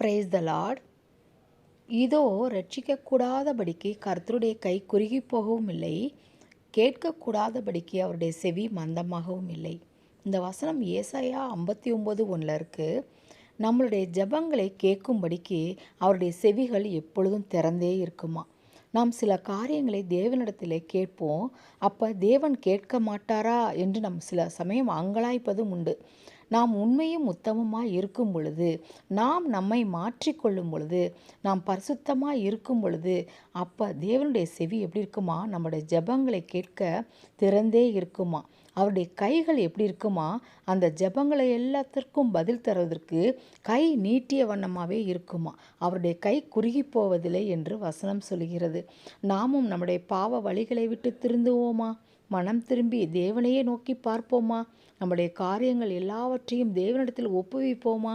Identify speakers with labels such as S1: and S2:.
S1: Praise the Lord. இதோ ரட்சிக்கக்கூடாதபடிக்கு கர்த்தருடைய கை குறுகி போகவும் இல்லை, கேட்கக்கூடாதபடிக்கு அவருடைய செவி மந்தமாகவும் இல்லை. இந்த வசனம் ஏசாயா 59:1 இருக்கு. நம்மளுடைய ஜெபங்களை கேட்கும்படிக்கு அவருடைய செவிகள் எப்பொழுதும் திறந்தே இருக்குமா. நாம் சில காரியங்களை தேவனிடத்திலே கேட்போம். அப்போ தேவன் கேட்க மாட்டாரா என்று நம் சில சமயம் அங்கலாய்ப்பதும் உண்டு. நாம் உண்மையும் உத்தமமாய் இருக்கும் பொழுது, நாம் நம்மை மாற்றிக்கொள்ளும் பொழுது, நாம் பரிசுத்தமாய் இருக்கும் பொழுது, அப்போ தேவனுடைய செவி எப்படி இருக்குமா, நம்முடைய ஜெபங்களை கேட்க திறந்தே இருக்குமா. அவருடைய கைகள் எப்படி இருக்குமா, அந்த ஜெபங்களை எல்லாத்திற்கும் பதில் தருவதற்கு கை நீட்டிய வண்ணமாகவே இருக்குமா. அவருடைய கை குறுகி போவதில்லை என்று வசனம் சொல்கிறது. நாமும் நம்முடைய பாவ வழிகளை விட்டு திருந்துவோமா, மனம் திரும்பி தேவனையே நோக்கி பார்ப்போமா, நம்முடைய காரியங்கள் எல்லாவற்றையும் தேவனிடத்தில் ஒப்புவிப்போமா.